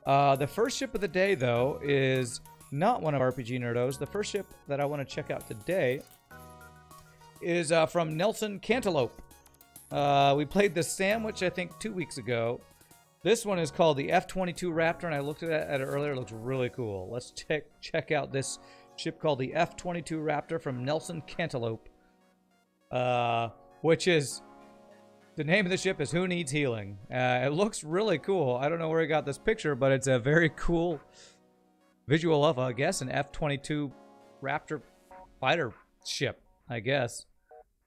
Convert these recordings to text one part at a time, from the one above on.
The first ship of the day, though, is not one of RPG Nerdos. The first ship that I want to check out today is from Nelson Cantaloupe. We played the Sandwich, I think, 2 weeks ago. This one is called the F-22 Raptor, and I looked at it earlier. It looks really cool. Let's check out this ship called the F-22 Raptor from Nelson Cantaloupe, which is... The name of the ship is Who Needs Healing. It looks really cool. I don't know where he got this picture, but it's a very cool visual of, I guess, an F-22 Raptor fighter ship, I guess.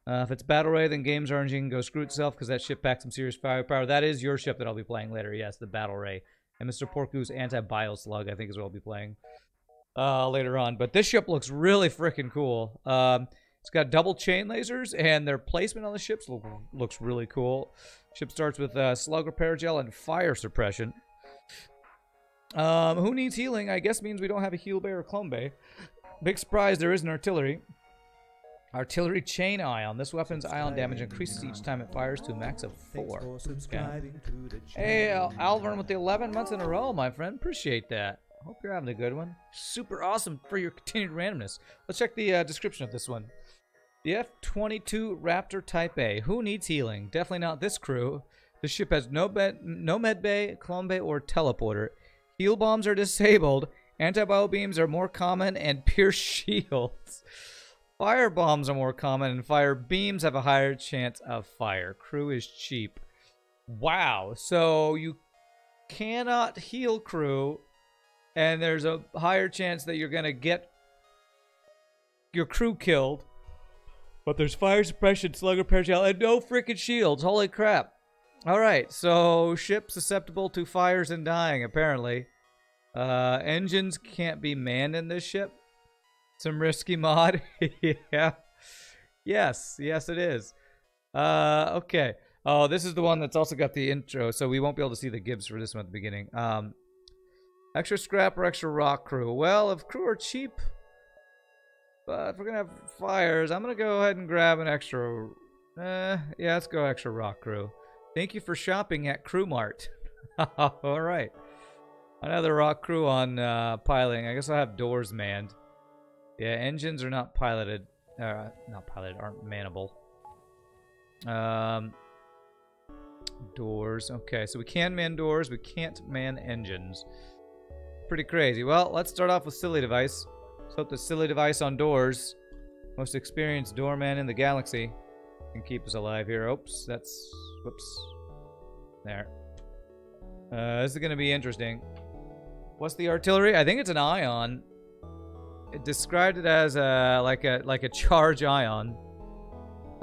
If it's Battle Ray, then Games RNG can go screw itself because that ship packs some serious firepower. That is your ship that I'll be playing later, yes, the Battle Ray. And Mr. Porku's Anti-Bioslug, I think, is what I'll be playing later on. But this ship looks really freaking cool. It's got double chain lasers, and their placement on the ships looks really cool. Ship starts with slug repair gel and fire suppression. Who needs healing? I guess means we don't have a heal bay or clone bay. Big surprise, there is an artillery. Artillery chain ion. This weapon's ion damage increases each time it fires to a max of 4. Okay. Hey, Alvern with the 11 months in a row, my friend. Appreciate that. Hope you're having a good one. Super awesome for your continued randomness. Let's check the description of this one. The F-22 Raptor Type A. Who needs healing? Definitely not this crew. This ship has no med bay, clone bay, or teleporter. Heal bombs are disabled. Anti-bio beams are more common and pierce shields. Fire bombs are more common and fire beams have a higher chance of fire. Crew is cheap. Wow. So you cannot heal crew, and there's a higher chance that you're going to get your crew killed. But there's fire suppression, slug repair gel, and no freaking shields. Holy crap. Alright, so ship susceptible to fires and dying, apparently. Engines can't be manned in this ship. Some risky mod. Yeah. Yes, it is. Okay. Oh, this is the one that's also got the intro, so we won't be able to see the Gibbs for this one at the beginning. Extra scrap or extra rock crew. Well, if crew are cheap... But if we're going to have fires, I'm going to go ahead and grab an extra... yeah, let's go extra rock crew. Thank you for shopping at Crew Mart. Alright. Another rock crew on piloting. I guess I'll have doors manned. Yeah, engines are not piloted. Not piloted, aren't mannable. Doors. Okay, so we can man doors. We can't man engines. Pretty crazy. Well, let's start off with silly device. Let's hope the silly device on doors, most experienced doorman in the galaxy, can keep us alive here. Oops, that's... Whoops. There. This is going to be interesting. What's the artillery? I think it's an ion. It described it as like a charge ion.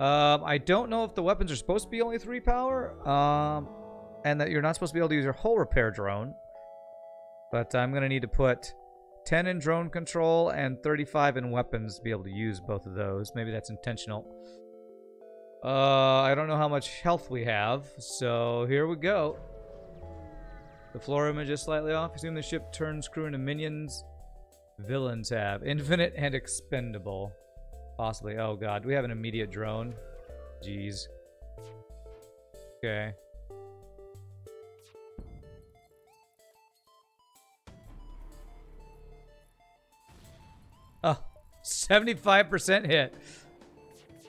I don't know if the weapons are supposed to be only 3 power, and that you're not supposed to be able to use your hull repair drone. But I'm going to need to put 10 in drone control and 35 in weapons to be able to use both of those. Maybe that's intentional. I don't know how much health we have, so here we go. The floor image is slightly off. Assume the ship turns crew into minions. Villains have infinite and expendable. Possibly. Oh god, do we have an immediate drone? Jeez. Okay. Oh, 75% hit.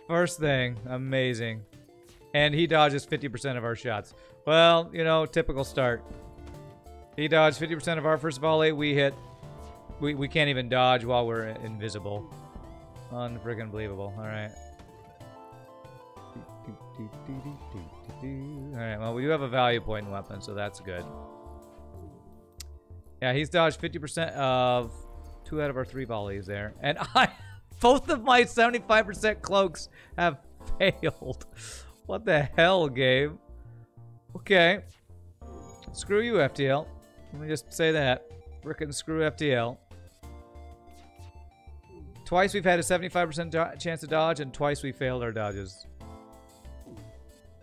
First thing. Amazing. And he dodges 50% of our shots. Well, you know, typical start. He dodged 50% of our first volley. We hit. We can't even dodge while we're invisible. Unfreaking believable. Alright. Alright, well, we do have a value point in weapon, so that's good. Yeah, he's dodged 50% of 2 out of our 3 volleys there. And both of my 75% cloaks have failed. What the hell, game? Okay. Screw you, FTL. Let me just say that. Frickin' screw FTL. Twice we've had a 75% chance to dodge, and twice we failed our dodges.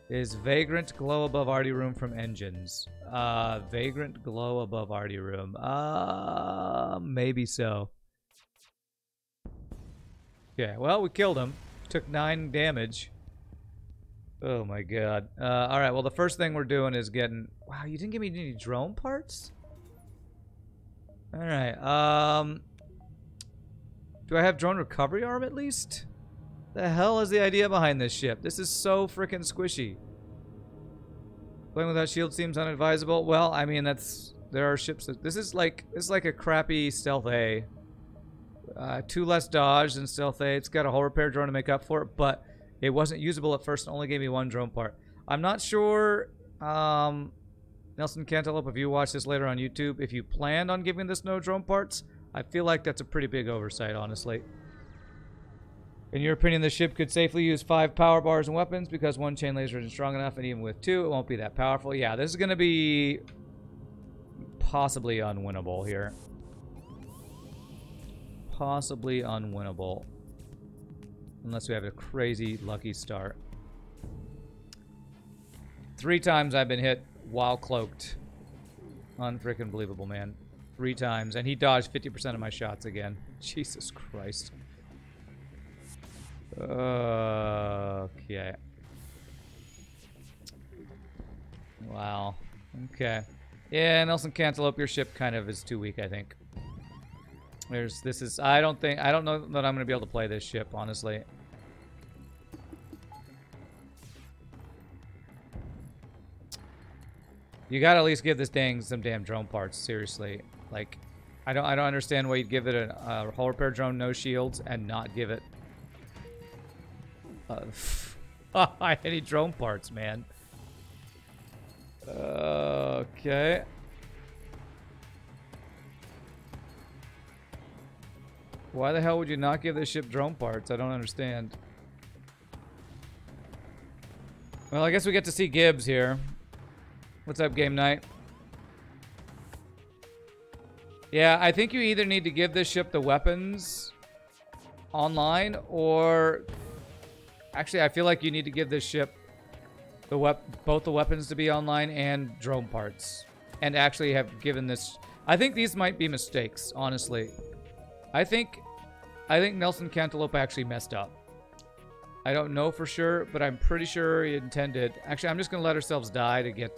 Is Vagrant glow above RD room from engines? Vagrant glow above RD room. Maybe so. Okay, well, we killed him. Took 9 damage. Oh my god. Alright, well, the first thing we're doing is getting... Wow, you didn't give me any drone parts? Alright, do I have drone recovery arm at least? The hell is the idea behind this ship? This is so freaking squishy. Playing without shield seems unadvisable. Well, I mean, there are ships that... This is like a crappy Stealth A. 2 less dodge than Stealth A. It's got a hull repair drone to make up for it, but it wasn't usable at first and only gave me 1 drone part. I'm not sure, Nelson Cantaloupe, if you watch this later on YouTube, if you planned on giving this no drone parts, I feel like that's a pretty big oversight, honestly. In your opinion, the ship could safely use 5 power bars and weapons because 1 chain laser isn't strong enough, and even with 2, it won't be that powerful. Yeah, this is going to be possibly unwinnable here. Possibly unwinnable. Unless we have a crazy lucky start. 3 times I've been hit while cloaked. Unfreaking believable, man. 3 times. And he dodged 50% of my shots again. Jesus Christ. Okay. Wow. Okay. Yeah, Nelson Cantaloupe, your ship kind of is too weak, I think. I don't know that I'm gonna be able to play this ship, honestly. You gotta at least give this thing some damn drone parts, seriously. Like, I don't understand why you'd give it a hull repair drone, no shields, and not give it any drone parts, man. Okay. Why the hell would you not give this ship drone parts? I don't understand. Well, I guess we get to see Gibbs here. What's up, game night? Yeah, I think you either need to give this ship the weapons online, or... Actually, I feel like you need to give this ship both the weapons to be online and drone parts. And actually have given this... I think these might be mistakes, honestly. I think Nelson Cantaloupe actually messed up. I don't know for sure, but I'm pretty sure he intended... Actually, I'm just going to let ourselves die to get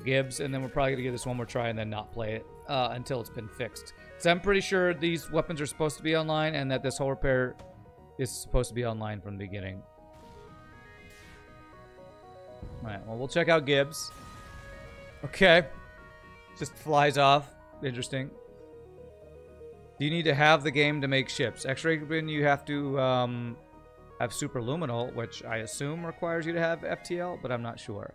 Gibbs, and then we're probably going to give this one more try and then not play it until it's been fixed. So I'm pretty sure these weapons are supposed to be online and that this hull repair is supposed to be online from the beginning. Alright, well, we'll check out Gibbs. Okay. Just flies off. Interesting. Do you need to have the game to make ships? X-ray bin, you have to have superluminal, which I assume requires you to have FTL, but I'm not sure.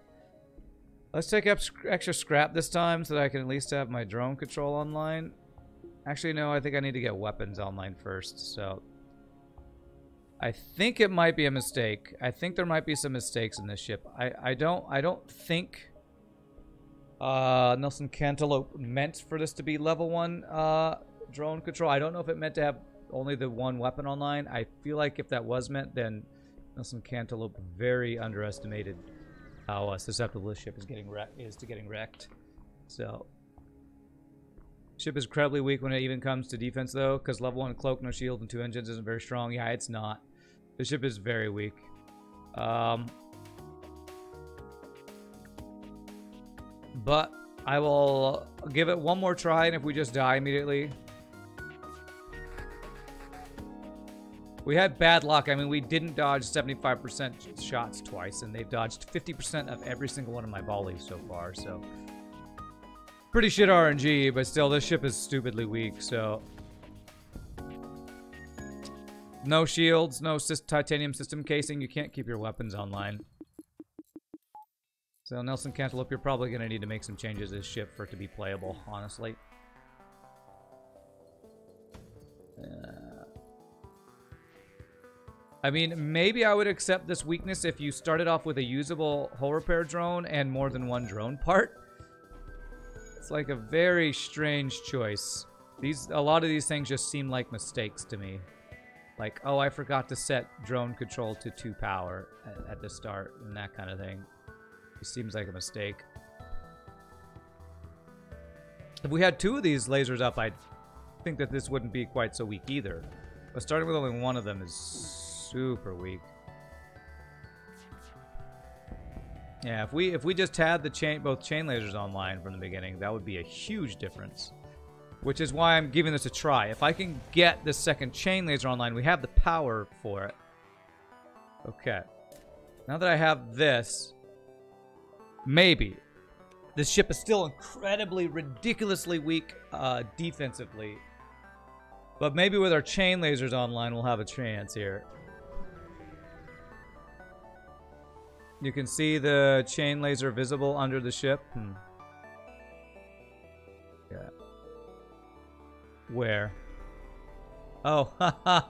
Let's take up extra scrap this time so that I can at least have my drone control online. Actually, no, I think I need to get weapons online first, so... I think it might be a mistake. I think there might be some mistakes in this ship. I don't think Nelson Cantaloupe meant for this to be level 1 drone control. I don't know if it meant to have only the 1 weapon online. I feel like if that was meant, then Nelson Cantaloupe very underestimated how susceptible this ship is to getting wrecked. So, ship is incredibly weak when it even comes to defense, though, because level 1 cloak, no shield, and 2 engines isn't very strong. Yeah, it's not. The ship is very weak. But I will give it one more try, and if we just die immediately... We had bad luck. I mean, we didn't dodge 75% shots twice, and they've dodged 50% of every single one of my volleys so far, so... Pretty shit RNG, but still, this ship is stupidly weak, so... No shields, no titanium system casing. You can't keep your weapons online. So, Nelson Cantaloupe, you're probably going to need to make some changes to this ship for it to be playable, honestly. I mean, maybe I would accept this weakness if you started off with a usable hull repair drone and more than 1 drone part. It's like a very strange choice. A lot of these things just seem like mistakes to me. Like, oh, I forgot to set drone control to 2 power at the start and that kind of thing. It seems like a mistake. If we had 2 of these lasers up, I'd think that this wouldn't be quite so weak either. But starting with only 1 of them is super weak. Yeah, if we just had the both chain lasers online from the beginning, that would be a huge difference. Which is why I'm giving this a try. If I can get the second chain laser online, we have the power for it. Okay. Now that I have this, maybe. This ship is still incredibly, ridiculously weak defensively. But maybe with our chain lasers online, we'll have a chance here. You can see the chain laser visible under the ship. Yeah. Where? Oh, haha.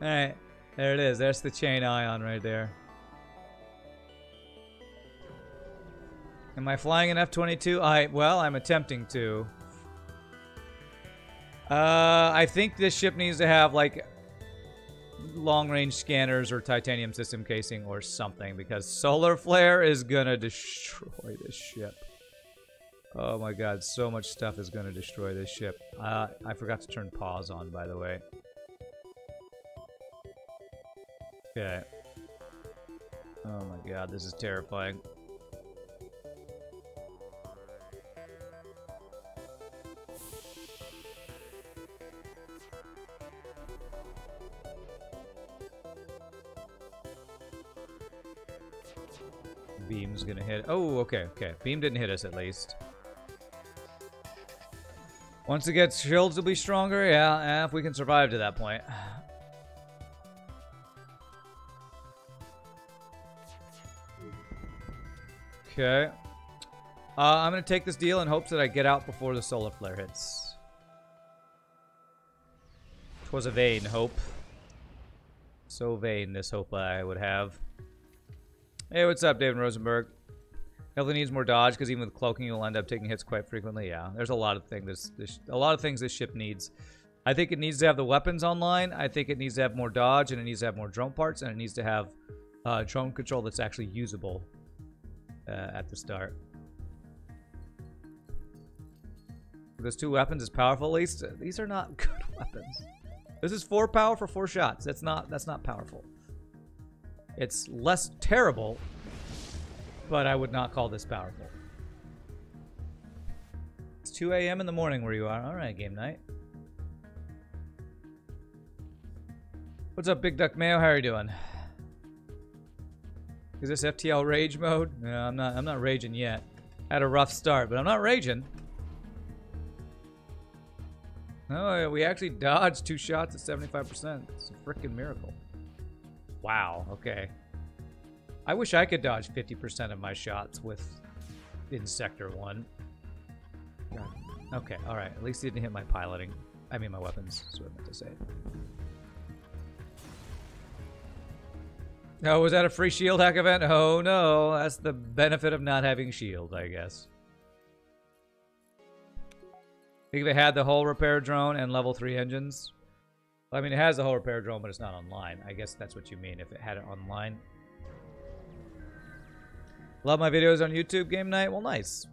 Alright. There it is. There's the chain ion right there. Am I flying an F-22? Well, I'm attempting to. I think this ship needs to have, like, long-range scanners or titanium system casing or something, because solar flare is gonna destroy this ship. Oh my god, so much stuff is gonna destroy this ship. I forgot to turn pause on, by the way. Okay. Oh my god, this is terrifying. Beam's gonna hit. Oh, okay, okay. Beam didn't hit us at least. Once it gets shields, will be stronger. Yeah, if we can survive to that point. Okay. I'm gonna take this deal in hopes that I get out before the solar flare hits. 'Twas a vain hope. So vain, this hope I would have. Hey, what's up, David Rosenberg? Definitely needs more dodge, because even with cloaking, you'll end up taking hits quite frequently. Yeah, there's a lot of things. A lot of things this ship needs. I think it needs to have the weapons online. I think it needs to have more dodge, and it needs to have more drone parts, and it needs to have drone control that's actually usable at the start. Those two weapons is powerful. At least these are not good weapons. This is 4 power for 4 shots. That's not powerful. It's less terrible, but I would not call this powerful. It's 2 a.m. in the morning where you are. All right, game night. What's up, Big Duck Mayo? How are you doing? Is this FTL rage mode? No, I'm not raging yet. Had a rough start, but I'm not raging. No, we actually dodged 2 shots at 75%. It's a freaking miracle. Wow, okay. I wish I could dodge 50% of my shots in Sector 1. God. Okay, alright. At least it didn't hit my piloting. I mean my weapons, is what I meant to say. Oh, was that a free shield hack event? Oh no, that's the benefit of not having shield, I guess. I think if it had the hull repair drone and level 3 engines. I mean, it has the hull repair drone, but it's not online. I guess that's what you mean, if it had it online. Love my videos on YouTube, game night? Well, nice.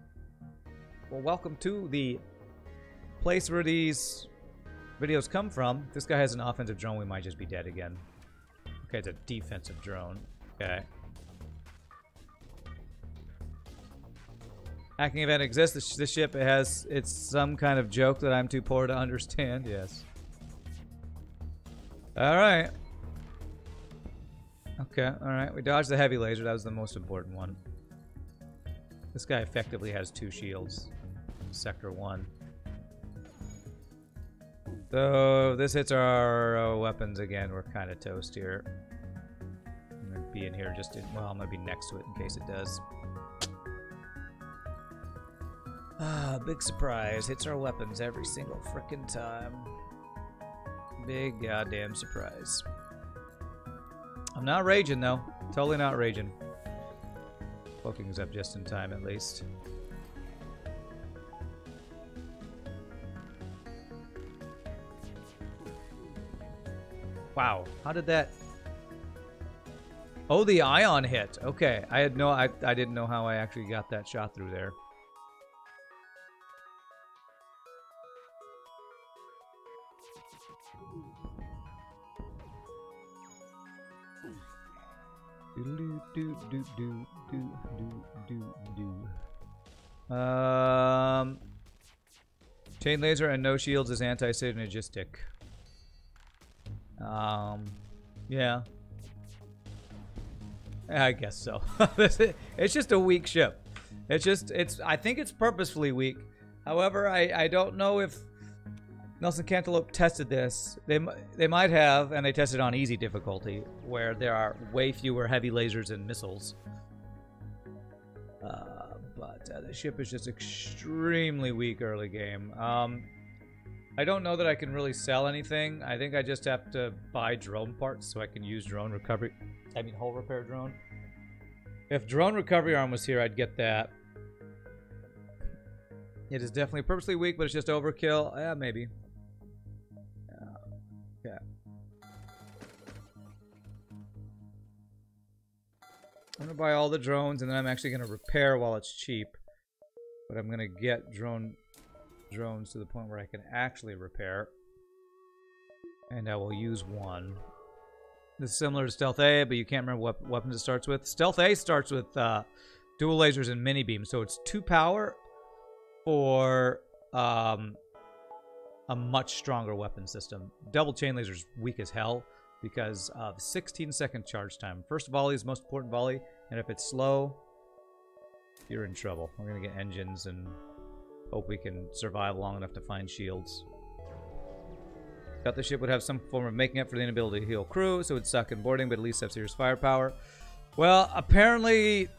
Well, welcome to the place where these videos come from. If this guy has an offensive drone, we might just be dead again. Okay, it's a defensive drone. Okay. Hacking event exists. This ship, it's some kind of joke that I'm too poor to understand. Yes. Alright. Okay, alright. We dodged the heavy laser. That was the most important one. This guy effectively has 2 shields in Sector 1. So, if this hits our weapons again, we're kind of toast here. I'm going to be in here well, I'm going to be next to it in case it does. Ah, big surprise. Hits our weapons every single frickin' time. Big goddamn surprise. I'm not raging though. Totally not raging. Cloaking's up just in time at least. Wow, how did that... Oh, the ion hit. Okay, I didn't know how I actually got that shot through there. Chain laser and no shields is anti-synergistic. Yeah. I guess so. It's just a weak ship. I think it's purposefully weak. However, I don't know if Nelson Cantaloupe tested this. They might have, and they tested on easy difficulty, where there are way fewer heavy lasers and missiles. But the ship is just extremely weak early game. I don't know that I can really sell anything. I think I just have to buy drone parts so I can use drone recovery. I mean, hull repair drone. If drone recovery arm was here, I'd get that. It is definitely purposely weak, but it's just overkill. Yeah, maybe. Yeah. I'm going to buy all the drones, and then I'm actually going to repair while it's cheap. But I'm going to get drones to the point where I can actually repair. And I will use one. This is similar to Stealth A, but you can't remember what weapons it starts with. Stealth A starts with dual lasers and mini beams, so it's 2 power for a much stronger weapon system. Double chain laser is weak as hell because of 16-second charge time. First volley is the most important volley, and if it's slow, you're in trouble. We're going to get engines and hope we can survive long enough to find shields. Thought the ship would have some form of making up for the inability to heal crew, so it would suck in boarding, but at least have serious firepower. Well, apparently,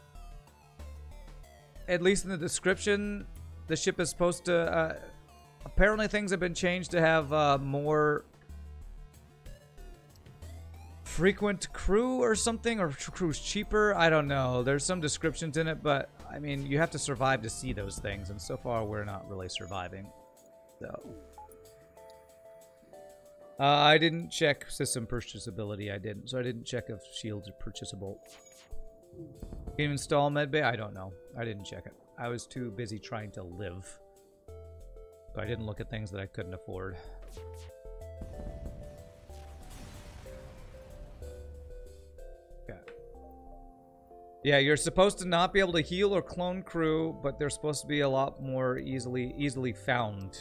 at least in the description, the ship is supposed to... apparently things have been changed to have more frequent crew or something, or crew's cheaper. I don't know. There's some descriptions in it, but I mean, you have to survive to see those things, and so far we're not really surviving. So I didn't check system purchasability. I didn't, so I didn't check if shields are purchasable. Can you install medbay? I don't know. I didn't check it. I was too busy trying to live, so I didn't look at things that I couldn't afford. Yeah, you're supposed to not be able to heal or clone crew, but they're supposed to be a lot more easily found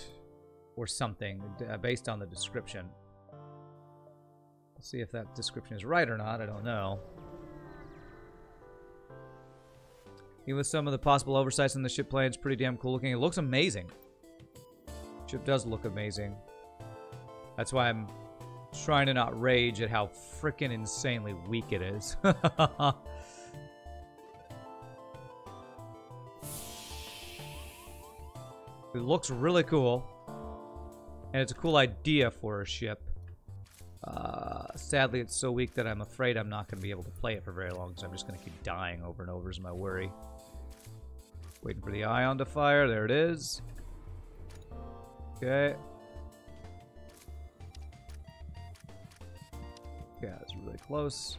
or something based on the description. We'll see if that description is right or not. I don't know. Even with some of the possible oversights in the ship plan, it's pretty damn cool looking. It looks amazing. Ship does look amazing. That's why I'm trying to not rage at how freaking insanely weak it is. It looks really cool, and it's a cool idea for a ship. Sadly, it's so weak that I'm afraid I'm not going to be able to play it for very long, so I'm just going to keep dying over and over is my worry. Waiting for the ion to fire. There it is. Okay. Yeah, it's really close.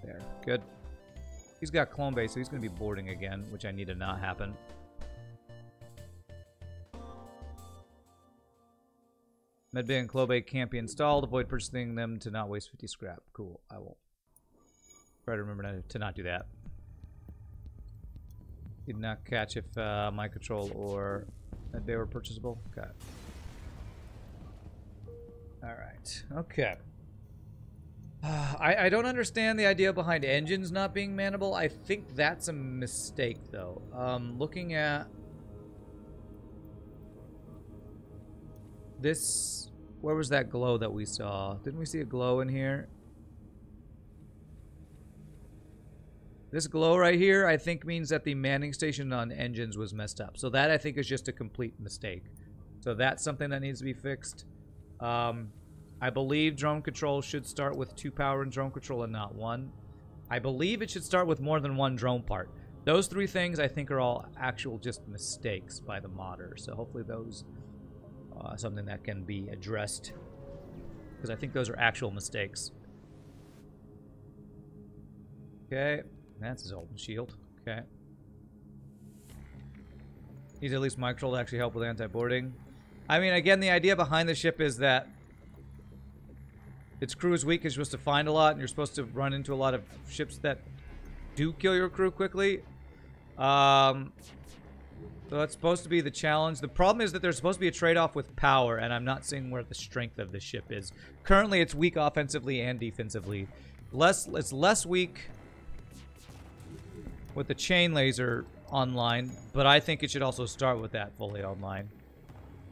There. Good. He's got clone base, so he's going to be boarding again, which I need to not happen. Medbay and Clobay can't be installed. Avoid purchasing them to not waste 50 scrap. Cool. I will try to remember to not do that. Did not catch if my control or Medbay were purchasable. Okay. Alright. Okay. I don't understand the idea behind engines not being manable. I think that's a mistake, though. Looking at this, where was that glow that we saw? Didn't we see a glow in here? This glow right here, I think, means that the manning station on engines was messed up. So that, I think, is just a complete mistake. So that's something that needs to be fixed. I believe drone control should start with 2 power and drone control and not 1. I believe it should start with more than 1 drone part. Those 3 things, I think, are all actual just mistakes by the modder. So hopefully those... something that can be addressed, because I think those are actual mistakes. Okay, that's his Zoltan shield. Okay, needs at least my control to actually help with anti-boarding. I mean, again, the idea behind the ship is that its crew is weak. You're supposed to find a lot, and you're supposed to run into a lot of ships that do kill your crew quickly. So that's supposed to be the challenge. The problem is that there's supposed to be a trade-off with power, and I'm not seeing where the strength of the ship is. Currently, it's weak offensively and defensively. It's less weak with the chain laser online, but I think it should also start with that fully online.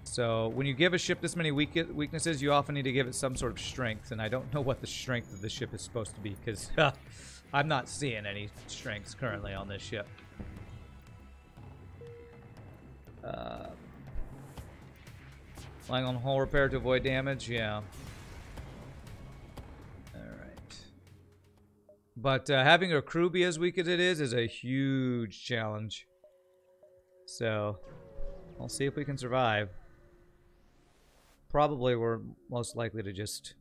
So when you give a ship this many weaknesses, you often need to give it some sort of strength, and I don't know what the strength of the ship is supposed to be, because I'm not seeing any strengths currently on this ship. Lying on hull repair to avoid damage, yeah. Alright. But having a crew be as weak as it is a huge challenge. So, we'll see if we can survive. Probably we're most likely to just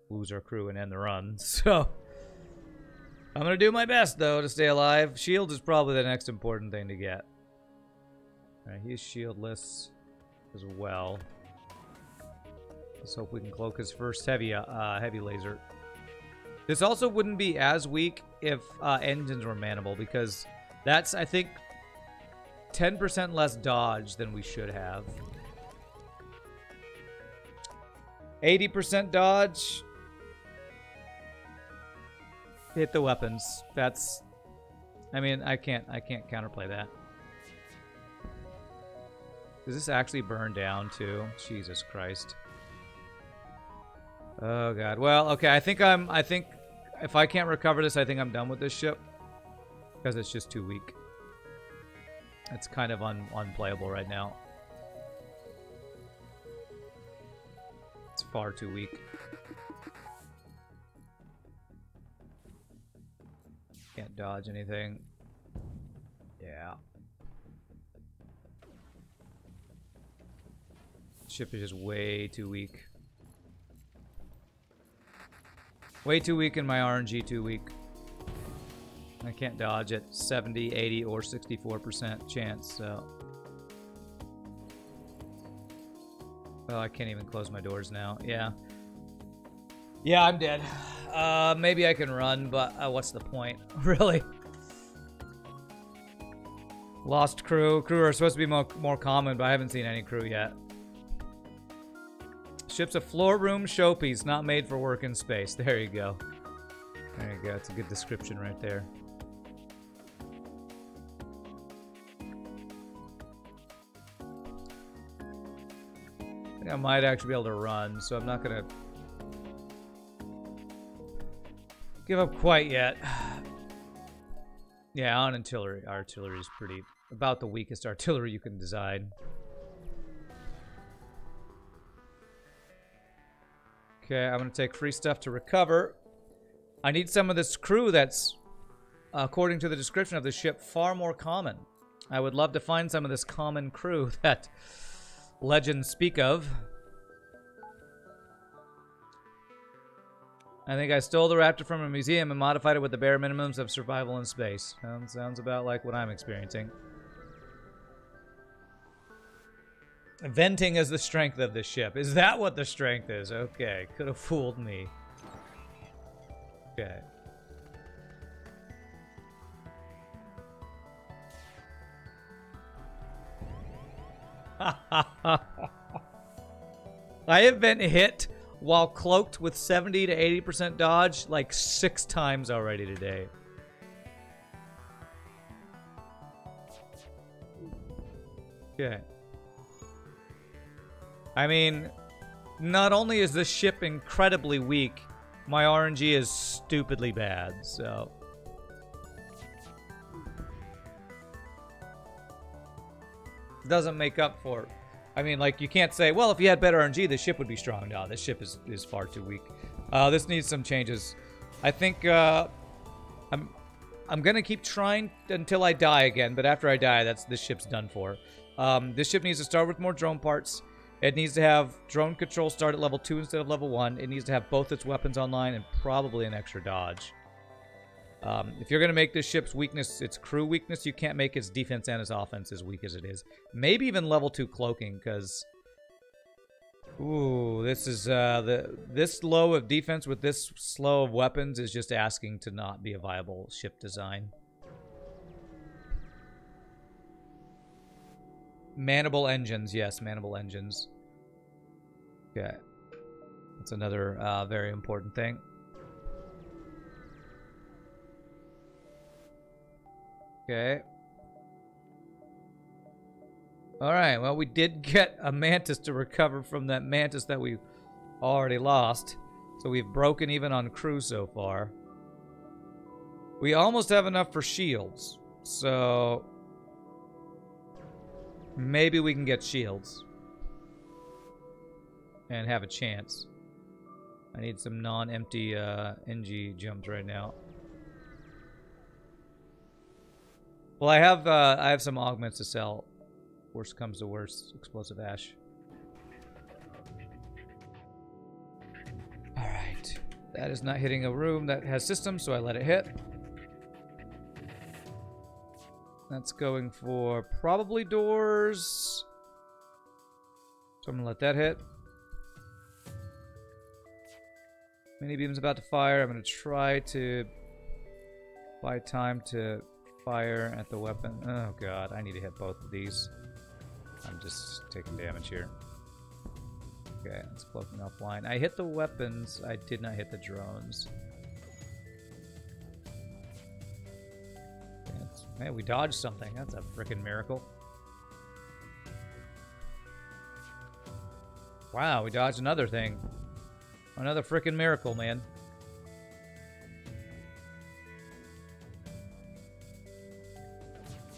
lose our crew and end the run, so... I'm gonna do my best, though, to stay alive. Shield is probably the next important thing to get. Alright, he's shieldless as well. Let's hope we can cloak his first heavy laser. This also wouldn't be as weak if engines were manable, because that's, I think, 10% less dodge than we should have. 80% dodge. Hit the weapons. That's, I mean, I can't counterplay that. Does this actually burn down too? Jesus Christ. Oh god. Well, okay, I think if I can't recover this, I think I'm done with this ship. Because it's just too weak. It's kind of unplayable right now. It's far too weak. Can't dodge anything. Yeah. Ship is just way too weak. Way too weak and my RNG too weak. I can't dodge at 70, 80, or 64% chance, so... Oh, I can't even close my doors now. Yeah. Yeah, I'm dead. Maybe I can run, but what's the point? Really? Lost crew. Crew are supposed to be more common, but I haven't seen any crew yet. Ship's a floor room showpiece, not made for work in space. There you go. There you go. It's a good description right there. I think I might actually be able to run, so I'm not gonna give up quite yet. Yeah, on artillery. Artillery is pretty about the weakest artillery you can design. Okay, I'm gonna take free stuff to recover. I need some of this crew that's, according to the description of the ship, far more common. I would love to find some of this common crew that legends speak of. I think I stole the Raptor from a museum and modified it with the bare minimums of survival in space. Sounds about like what I'm experiencing. Venting is the strength of this ship. Is that what the strength is? Okay, could have fooled me. Okay. I have been hit while cloaked with 70 to 80% dodge like 6 times already today. Okay. I mean, not only is this ship incredibly weak, my RNG is stupidly bad, so... Doesn't make up for... I mean, like, you can't say, well, if you had better RNG, the ship would be strong. No, this ship is far too weak. This needs some changes. I think, I'm gonna keep trying until I die again, but after I die, this ship's done for. This ship needs to start with more drone parts. It needs to have drone control start at level 2 instead of level 1. It needs to have both its weapons online and probably an extra dodge. If you're going to make this ship's weakness its crew weakness, you can't make its defense and its offense as weak as it is. Maybe even level 2 cloaking, because Ooh, this is this low of defense with this slow of weapons is just asking to not be a viable ship design. Manable engines, yes, manable engines. Okay, that's another very important thing. Okay. Alright, well, we did get a mantis to recover from that mantis that we already lost. So we've broken even on crew so far. We almost have enough for shields. So maybe we can get shields. And have a chance. I need some non-empty NG jumps right now. Well, I have some augments to sell. Worst comes to worst, explosive ash. Alright. That is not hitting a room that has systems, so I let it hit. That's going for probably doors. So I'm gonna let that hit. Mini beam's about to fire. I'm gonna try to buy time to fire at the weapon. Oh god, I need to hit both of these. I'm just taking damage here. Okay, it's cloaking offline. I hit the weapons. I did not hit the drones. Man, we dodged something. That's a freaking miracle. Wow, we dodged another thing. Another freaking miracle, man.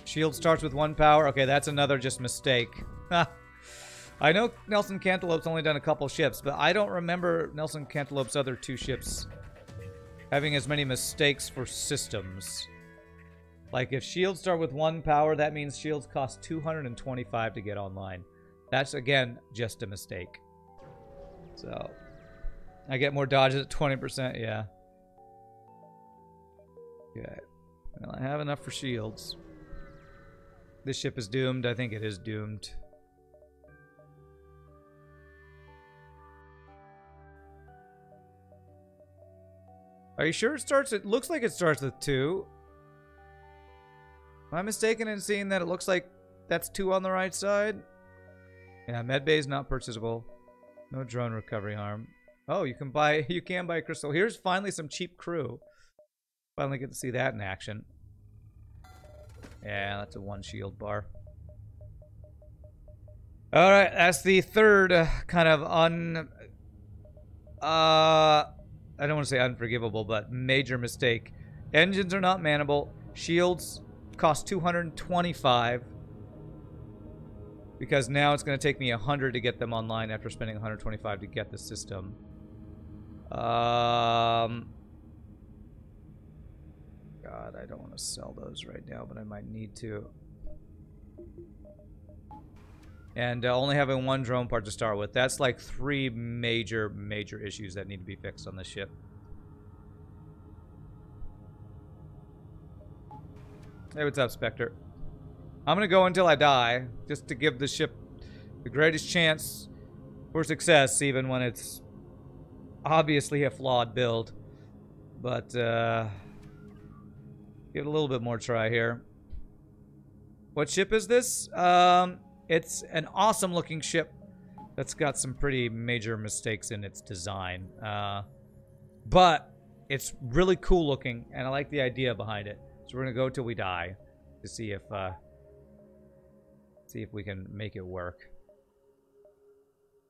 Shield starts with 1 power. Okay, that's another just mistake. I know Nelson Cantaloupe's only done a couple ships, but I don't remember Nelson Cantaloupe's other 2 ships having as many mistakes for systems. Like, if shields start with 1 power, that means shields cost 225 to get online. That's, again, just a mistake. So, I get more dodges at 20%, yeah. Okay. Well, I have enough for shields. This ship is doomed. I think it is doomed. Are you sure it starts? It looks like it starts with 2. Am I mistaken in seeing that it looks like that's 2 on the right side? Yeah, medbay is not purchasable. No drone recovery arm. Oh, you can buy crystal. Here's finally some cheap crew. Finally get to see that in action. Yeah, that's a 1 shield bar. Alright, that's the third kind of I don't want to say unforgivable, but major mistake. Engines are not manable. Shields cost 225. Because now it's going to take me 100 to get them online after spending 125 to get the system. God, I don't want to sell those right now, but I might need to. And only having 1 drone part to start with. That's like 3 major issues that need to be fixed on this ship. Hey, what's up, Spectre? I'm going to go until I die, just to give the ship the greatest chance for success, even when it's obviously a flawed build. But, give it a little bit more try here. What ship is this? It's an awesome looking ship that's got some pretty major mistakes in its design. But it's really cool looking, and I like the idea behind it. So we're gonna go till we die to see if we can make it work.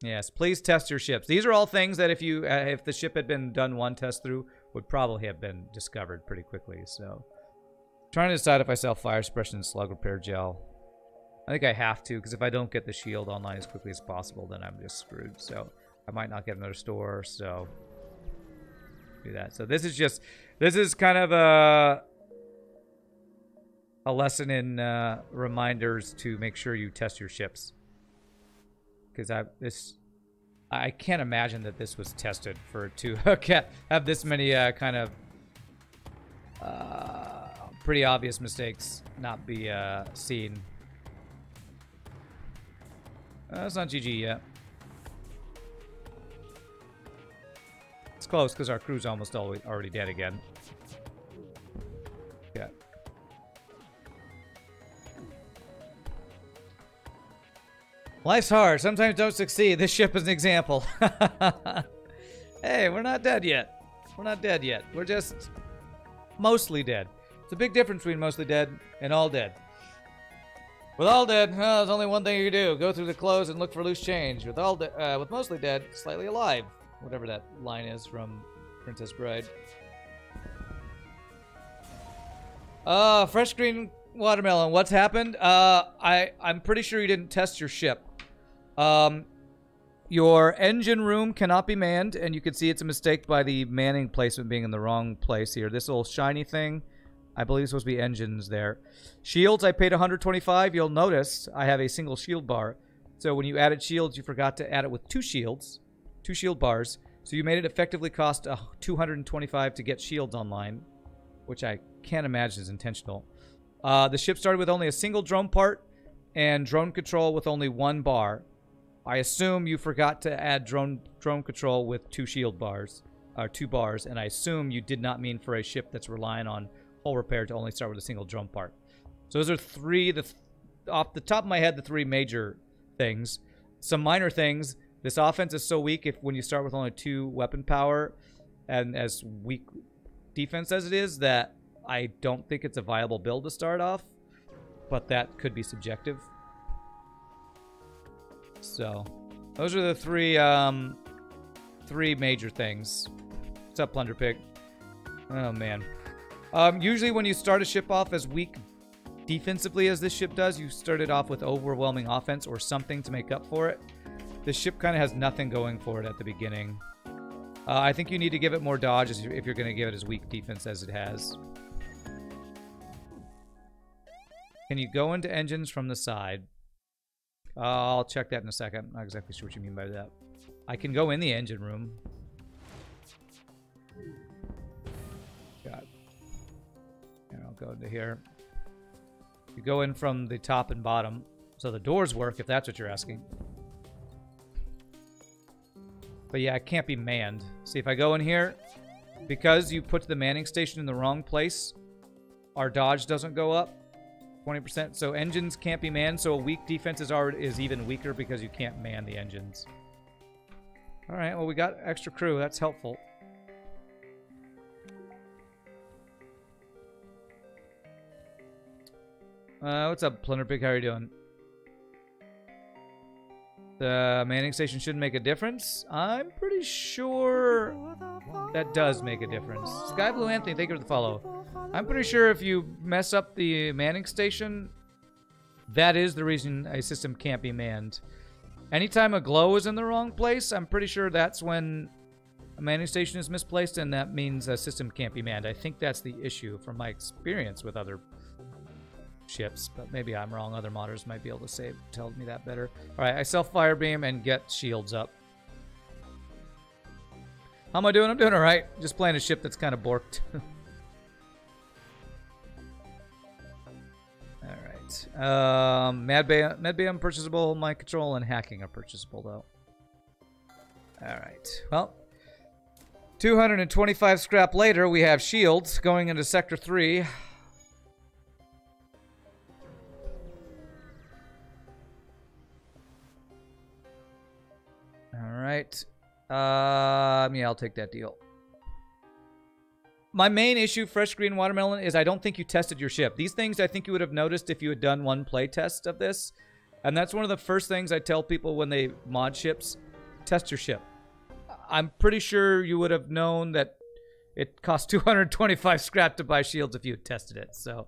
Yes, please test your ships. These are all things that if the ship had been done 1 test through, would probably have been discovered pretty quickly. So, trying to decide if I sell fire suppression and slug repair gel. I think I have to, because if I don't get the shield online as quickly as possible, then I'm just screwed. So, I might not get another store. So, do that. So this is kind of a lesson in reminders to make sure you test your ships. Because I can't imagine that this was tested to have this many kind of pretty obvious mistakes not be seen. That's not GG yet. close because our crew's almost already dead again. Yeah. Life's hard. Sometimes don't succeed. This ship is an example. Hey, we're not dead yet. We're not dead yet. We're just mostly dead. It's a big difference between mostly dead and all dead. With all dead, there's only one thing you can do. Go through the clothes and look for loose change. With mostly dead, slightly alive. Whatever that line is from Princess Bride. Fresh green watermelon. What's happened? I'm pretty sure you didn't test your ship. Your engine room cannot be manned, and you can see it's a mistake by the manning placement being in the wrong place here. This little shiny thing, I believe it's supposed to be engines there. Shields, I paid 125. You'll notice I have a single shield bar. So when you added shields, you forgot to add it with 2 shields, 2 shield bars. So you made it effectively cost 225 to get shields online, which I can't imagine is intentional. The ship started with only a single drone part and drone control with only 1 bar. I assume you forgot to add drone control with 2 shield bars, or 2 bars, and I assume you did not mean for a ship that's relying on hull repair to only start with a single drone part. So those are 3, off the top of my head, the 3 major things. Some minor things. This offense is so weak when you start with only 2 weapon power and as weak defense as it is, that I don't think it's a viable build to start off, but that could be subjective. So those are the 3 major things. What's up, Plunder Pig? Oh man. Usually when you start a ship off as weak defensively as this ship does, you start it off with overwhelming offense or something to make up for it. This ship kind of has nothing going for it at the beginning. I think you need to give it more dodge if you're going to give it as weak defense as it has. Can you go into engines from the side? I'll check that in a second. I'm not exactly sure what you mean by that. I can go in the engine room. God. And I'll go into here. You go in from the top and bottom. So the doors work, if that's what you're asking. But yeah, it can't be manned. See, if I go in here, because you put the manning station in the wrong place, our dodge doesn't go up 20%. So engines can't be manned, so a weak defense is even weaker because you can't man the engines. All right, well, we got extra crew. That's helpful. What's up, Plunder Pig? How are you doing? The manning station shouldn't make a difference. I'm pretty sure that does make a difference. Sky Blue Anthony, thank you for the follow. I'm pretty sure if you mess up the manning station, that is the reason a system can't be manned. Anytime a glow is in the wrong place, I'm pretty sure that's when a manning station is misplaced, and that means a system can't be manned. I think that's the issue from my experience with other ships, but maybe I'm wrong. Other modders might be able to tell me that better. All right, I self-fire beam and get shields up. How am I doing? I'm doing all right. Just playing a ship that's kind of borked. All right. Medbay purchasable. Mind control and hacking are purchasable though. All right. Well, 225 scrap later, we have shields going into Sector 3. Alright. Yeah, I'll take that deal. My main issue, Fresh Green Watermelon, is I don't think you tested your ship. These things I think you would have noticed if you had done one play test of this. And that's one of the first things I tell people when they mod ships. Test your ship. I'm pretty sure you would have known that it cost 225 scrap to buy shields if you had tested it. So,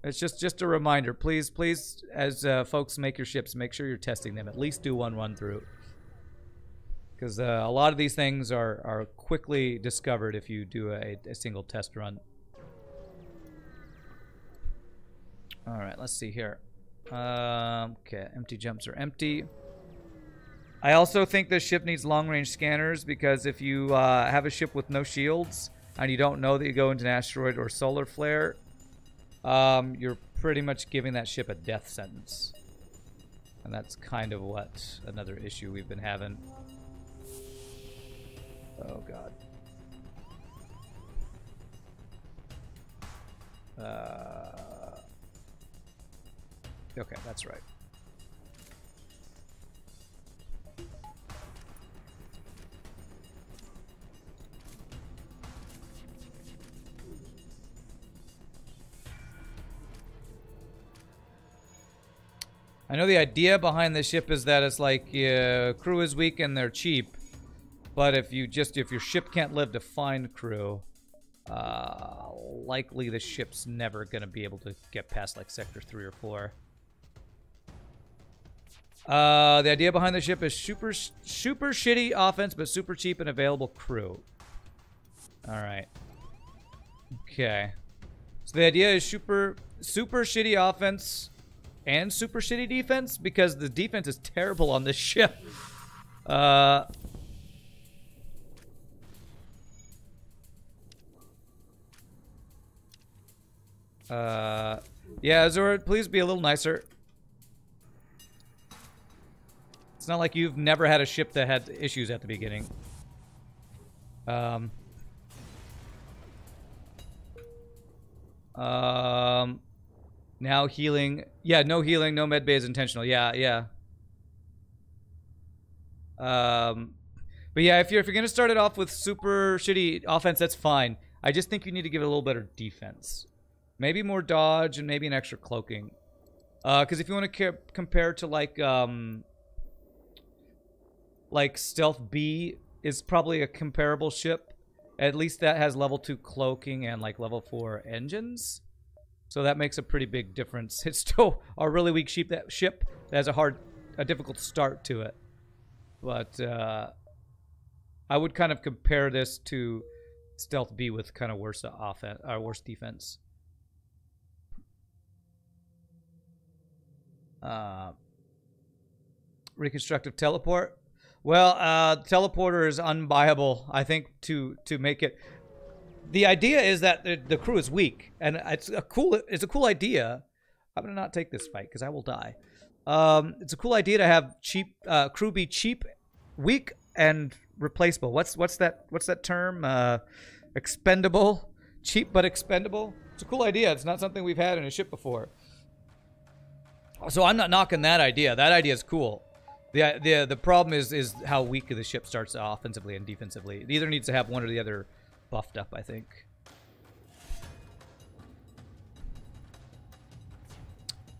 it's just a reminder. Please, as folks make your ships, make sure you're testing them. At least do one run through. Because a lot of these things are quickly discovered if you do a single test run. Alright, let's see here. Okay, empty jumps are empty. I also think this ship needs long-range scanners, because if you have a ship with no shields, and you don't know that you go into an asteroid or solar flare, you're pretty much giving that ship a death sentence. And that's kind of what another issue we've been having. Oh god. Okay, that's right. I know the idea behind the ship is that it's like crew is weak and they're cheap, but if your ship can't live to find crew, likely the ship's never gonna be able to get past like sector 3 or 4. The idea behind the ship is super shitty offense, but super cheap and available crew. All right. Okay. So the idea is super shitty offense and super shitty defense, because the defense is terrible on this ship. Yeah, Zord, please be a little nicer. It's not like you've never had a ship that had issues at the beginning. Now healing. Yeah, no healing, no medbay is intentional. Yeah, yeah. But yeah, if you're gonna start it off with super shitty offense, that's fine. I just think you need to give it a little better defense. Maybe more dodge and maybe an extra cloaking. Because if you want to compare to like Stealth B is probably a comparable ship. At least that has level 2 cloaking and like level 4 engines. So that makes a pretty big difference. It's still a really weak ship that has a difficult start to it. But I would kind of compare this to Stealth B with kind of worse offense or worse defense. Reconstructive teleport. Well, teleporter is unbuyable, I think, to make it. The idea is that the crew is weak, and it's a cool idea. I'm gonna not take this fight because I will die. It's a cool idea to have crew be cheap, weak, and replaceable. What's that term? Expendable, cheap but expendable. It's a cool idea. It's not something we've had in a ship before. So I'm not knocking that idea. That idea is cool. The problem is how weak the ship starts offensively and defensively. It either needs to have one or the other buffed up, I think.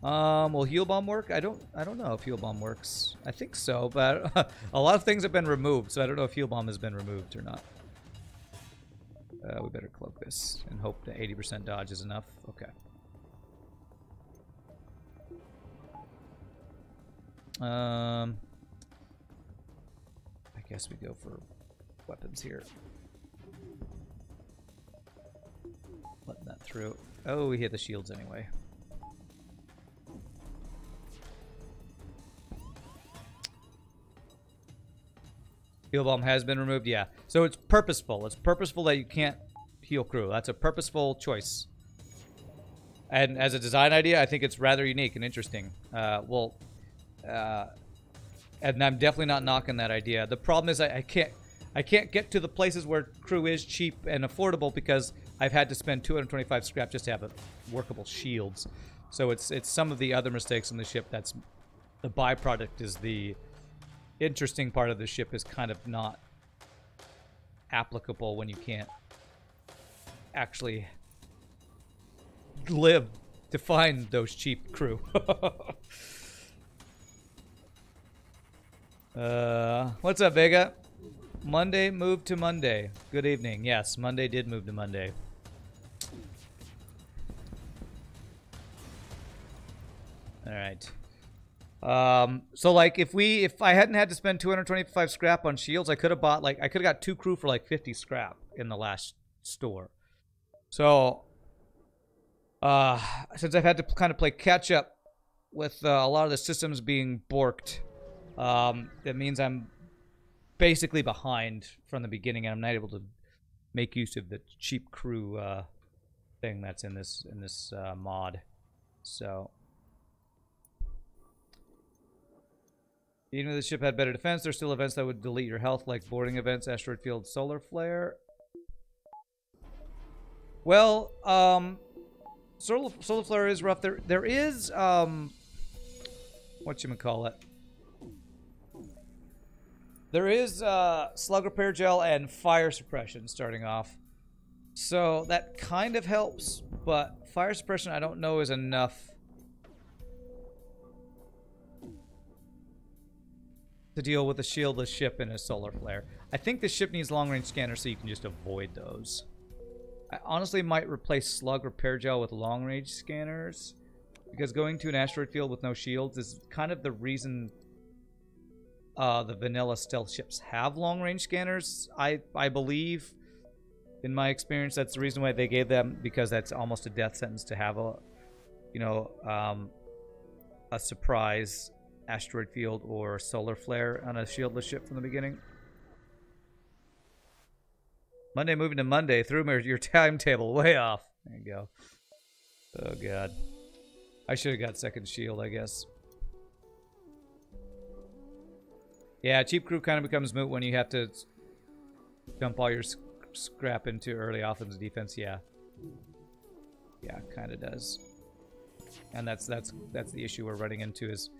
Will heal bomb work? I don't know if heal bomb works. I think so, but a lot of things have been removed, so I don't know if heal bomb has been removed or not. We better cloak this and hope that 80% dodge is enough. Okay. I guess we go for weapons here. Letting that through. Oh, we hit the shields anyway. Heal bomb has been removed, yeah. So it's purposeful. It's purposeful that you can't heal crew. That's a purposeful choice. And as a design idea, I think it's rather unique and interesting. And I'm definitely not knocking that idea. The problem is I can't get to the places where crew is cheap and affordable because I've had to spend 225 scrap just to have workable shields. So it's some of the other mistakes in the ship that's the byproduct. Is the interesting part of the ship is kind of not applicable when you can't actually live to find those cheap crew. What's up, Vega? Monday moved to Monday. Good evening. Yes, Monday did move to Monday. All right. So like if I hadn't had to spend 225 scrap on shields, I could have got 2 crew for like 50 scrap in the last store. So since I've had to kind of play catch up with a lot of the systems being borked, that means I'm basically behind from the beginning, and I'm not able to make use of the cheap crew thing that's in this mod. So Even if the ship had better defense, there's still events that would delete your health, like boarding events, asteroid field, solar flare. Well, solar flare is rough. There is, whatchamacallit. There is slug repair gel and fire suppression starting off. So that kind of helps, but fire suppression I don't know is enough to deal with a shieldless ship and a solar flare. I think the ship needs long-range scanners so you can just avoid those. I honestly might replace slug repair gel with long-range scanners, because going to an asteroid field with no shields is kind of the reason the vanilla stealth ships have long-range scanners. I believe, in my experience, that's the reason why they gave them, because that's almost a death sentence to have a, you know, a surprise asteroid field or solar flare on a shieldless ship from the beginning. Monday moving to Monday. Threw your timetable way off. There you go. Oh, God. I should have got second shield, I guess. Yeah, cheap crew kind of becomes moot when you have to dump all your scrap into early offense defense. Yeah. Yeah, kind of does. And that's the issue we're running into is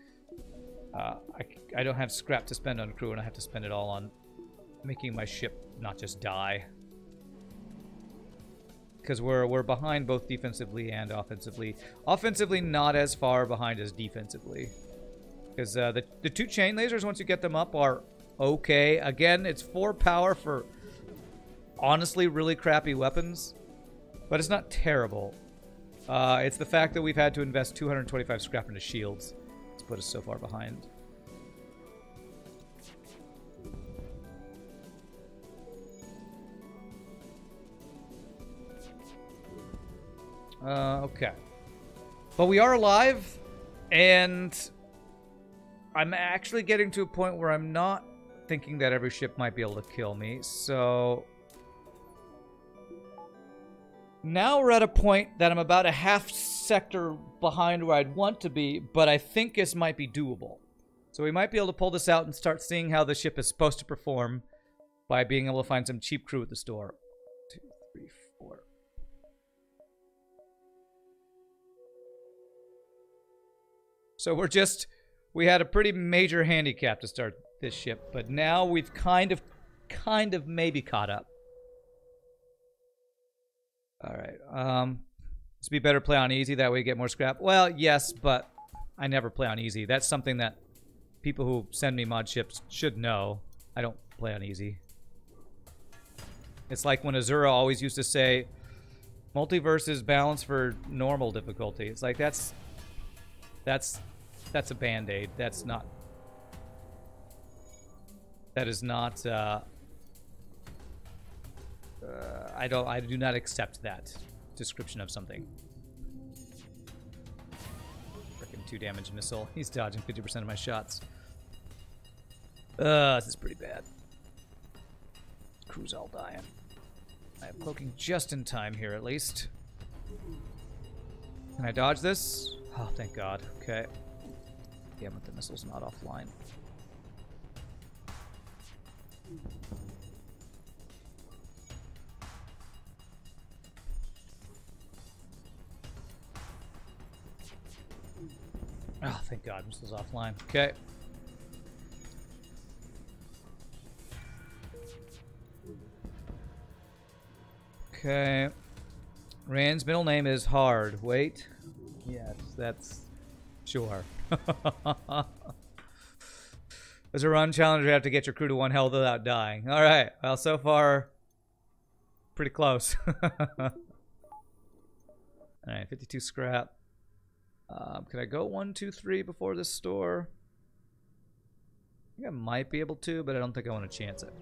I don't have scrap to spend on crew, and I have to spend it all on making my ship not just die. Because we're behind both defensively and offensively. Offensively, not as far behind as defensively. Because the two chain lasers, once you get them up, are okay. Again, it's 4 power for honestly really crappy weapons. But it's not terrible. It's the fact that we've had to invest 225 scrap into shields. It's put us so far behind. Okay. But we are alive, and I'm actually getting to a point where I'm not thinking that every ship might be able to kill me, so now we're at a point that I'm about a half sector behind where I'd want to be, but I think this might be doable. So we might be able to pull this out and start seeing how the ship is supposed to perform by being able to find some cheap crew at the store. 2, 3, 4. So we had a pretty major handicap to start this ship, but now we've kind of maybe caught up. Alright, this would be better play on easy, that way you get more scrap. Well, yes, but I never play on easy. That's something that people who send me mod ships should know. I don't play on easy. It's like when Azura always used to say, multiverse is balanced for normal difficulty. It's like, that's a band-aid. That's not... That is not, I do not accept that description of something. Frickin' 2 damage missile. He's dodging 50% of my shots. This is pretty bad. Crew's all dying. I am cloaking just in time here, at least. Can I dodge this? Oh, thank God. Okay. Damn it, the missile's not offline. Oh, thank God, missile's offline. Okay. Okay. Rand's middle name is Hard. Wait. Yes, that's... Sure. There's a run challenge. You have to get your crew to 1 health without dying. Alright. Well, so far... Pretty close. Alright, 52 scrap. Can I go 1, 2, 3 before this store? I think I might be able to, but I don't think I want to chance it.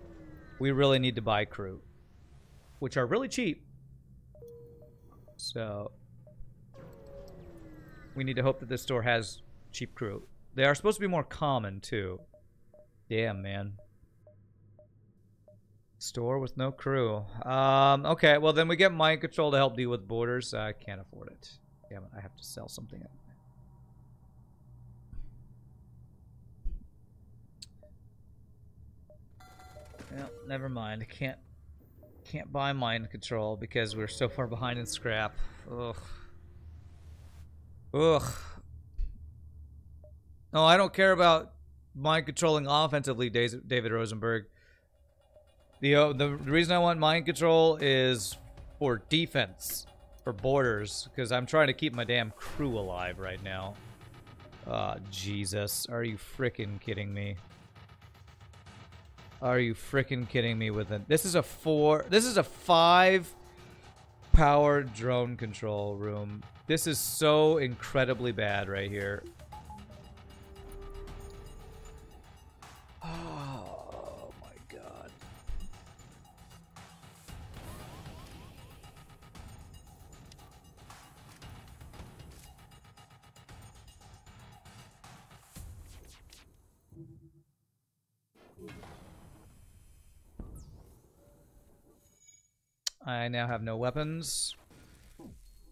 We really need to buy crew, which are really cheap. So we need to hope that this store has cheap crew. They are supposed to be more common too. Damn, man. Store with no crew. Okay, well then we get mind control to help deal with borders. I can't afford it. Damn it, I have to sell something. Well, never mind. I can't buy mind control because we're so far behind in scrap. Ugh. Ugh. No, I don't care about mind controlling offensively, David Rosenberg. The reason I want mind control is for defense, for borders, because I'm trying to keep my damn crew alive right now. Jesus. Are you frickin' kidding me? Are you frickin' kidding me with it? This is a 5 power drone control room. This is so incredibly bad right here. Oh my god. I now have no weapons,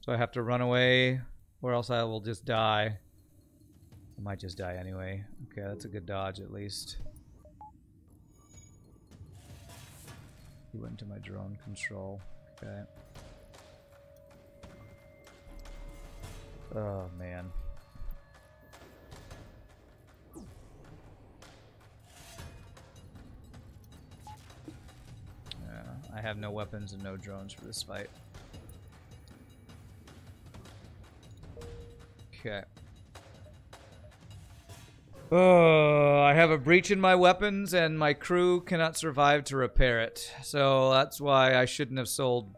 so I have to run away, or else I will just die. I might just die anyway. Okay, that's a good dodge at least. He went into my drone control. Okay. Oh, man. I have no weapons and no drones for this fight. Okay. Oh, I have a breach in my weapons and my crew cannot survive to repair it. So that's why I shouldn't have sold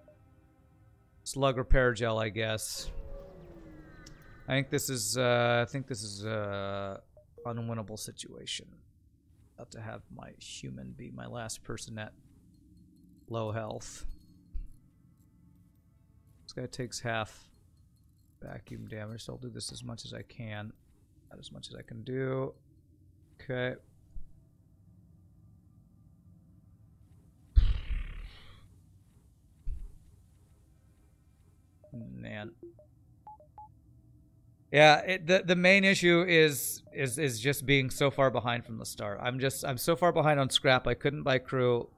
slug repair gel, I guess. I think this is unwinnable situation. About to have my human be my last person at low health. This guy takes half vacuum damage, so I'll do this as much as I can. Not as much as I can do. Okay. Man. Yeah, the main issue is just being so far behind from the start. I'm so far behind on scrap. I couldn't buy crew.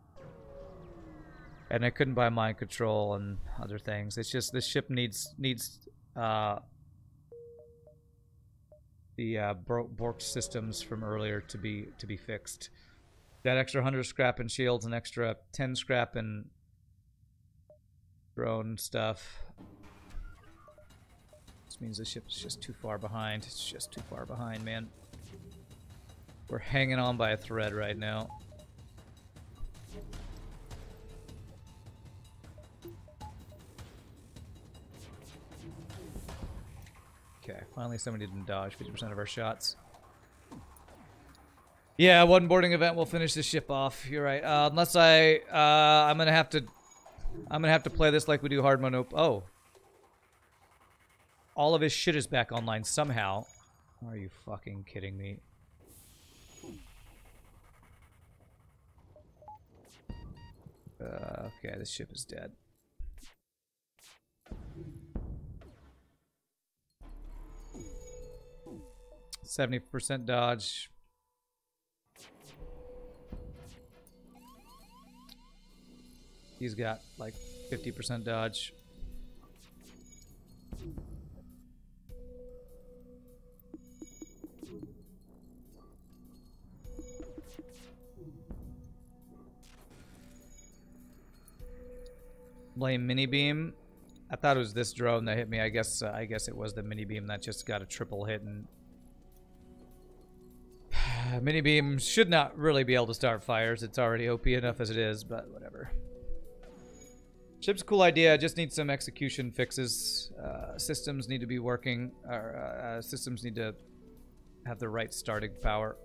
And I couldn't buy mind control and other things. It's just this ship needs the Bork systems from earlier to be fixed. That extra 100 scrap and shields, an extra 10 scrap and drone stuff. This means the ship's just too far behind. It's just too far behind, man. We're hanging on by a thread right now. Okay, finally somebody didn't dodge 50% of our shots. Yeah, one boarding event will finish this ship off. You're right. Unless I'm gonna have to play this like we do hard mode. Oh, all of his shit is back online somehow. Are you fucking kidding me? Okay, this ship is dead. 70% dodge. He's got like 50% dodge. Blame mini beam. I thought it was this drone that hit me. I guess it was the mini beam that just got a triple hit. And mini beam should not really be able to start fires. It's already OP enough as it is, but whatever. Ship's a cool idea. Just needs some execution fixes. Systems need to be working. Systems need to have the right starting power.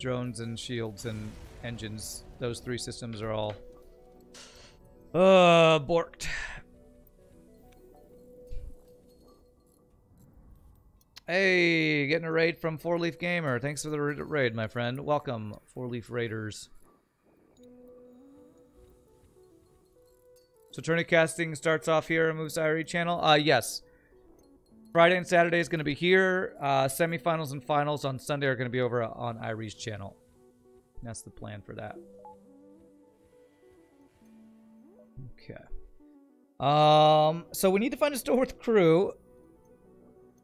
Drones and shields and engines. Those three systems are all borked. Hey, getting a raid from 4-Leaf Gamer. Thanks for the raid, my friend. Welcome, 4-Leaf Raiders. So tourney casting starts off here on Moves IRE channel? Yes. Friday and Saturday is going to be here. Semifinals and finals on Sunday are going to be over on IRE's channel. That's the plan for that. So we need to find a store with crew.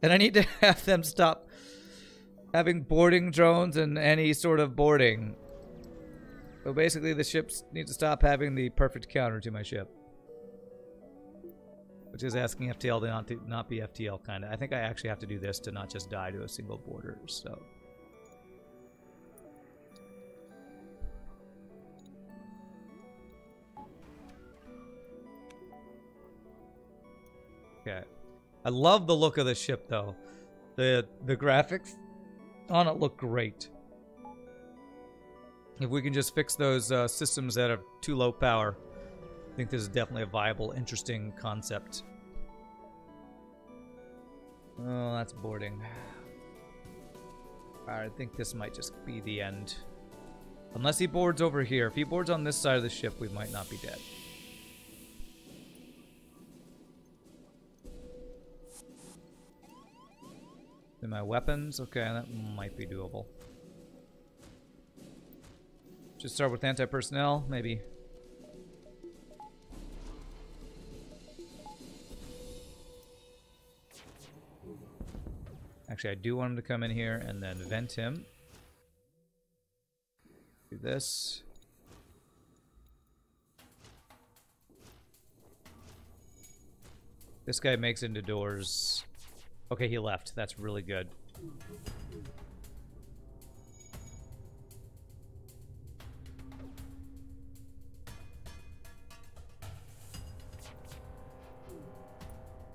And I need to have them stop having boarding drones and any sort of boarding. So basically the ships need to stop having the perfect counter to my ship. Which is asking FTL to not be FTL, kind of. I think I actually have to do this to not just die to a single border, so... Okay. I love the look of the ship, though. The graphics on it look great. If we can just fix those systems that have too low power, I think this is definitely a viable, interesting concept. Oh, that's boarding. Alright, I think this might just be the end. Unless he boards over here. If he boards on this side of the ship, we might not be dead. In my weapons? Okay, that might be doable. Just start with anti-personnel, maybe. Actually, I do want him to come in here and then vent him. Do this. This guy makes into doors. Okay, he left. That's really good.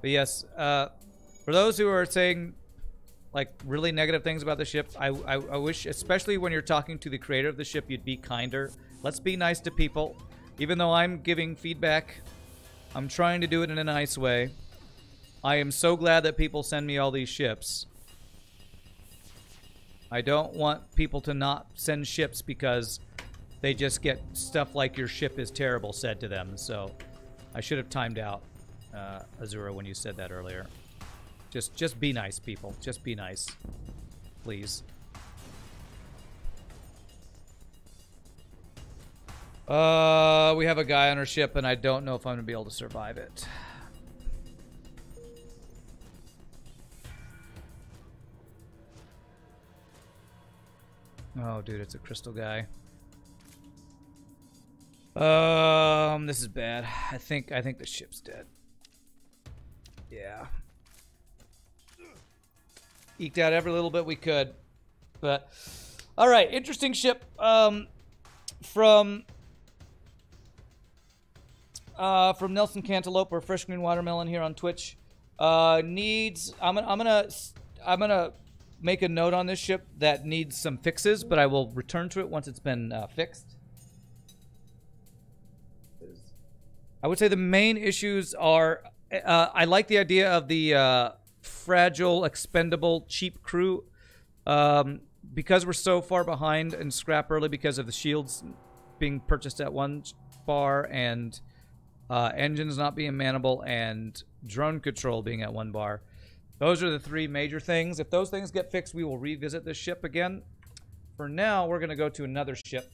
But yes, for those who are saying like really negative things about the ship, I wish, especially when you're talking to the creator of the ship, you'd be kinder. Let's be nice to people. Even though I'm giving feedback, I'm trying to do it in a nice way. I am so glad that people send me all these ships. I don't want people to not send ships because they just get stuff like your ship is terrible said to them. So I should have timed out Azura when you said that earlier. Just be nice, people. Just be nice. Please. We have a guy on our ship and I don't know if I'm going to be able to survive it. Oh, dude, it's a crystal guy. This is bad. I think the ship's dead. Yeah. Eked out every little bit we could. But all right, interesting ship from Nelson Cantaloupe or Fresh Green Watermelon here on Twitch. I'm gonna make a note on this ship that needs some fixes, but I will return to it once it's been fixed. I would say the main issues are I like the idea of the fragile, expendable, cheap crew. Because we're so far behind and scrap early because of the shields being purchased at one bar and engines not being manable and drone control being at one bar. Those are the three major things. If those things get fixed, we will revisit this ship again. For now, we're going to go to another ship.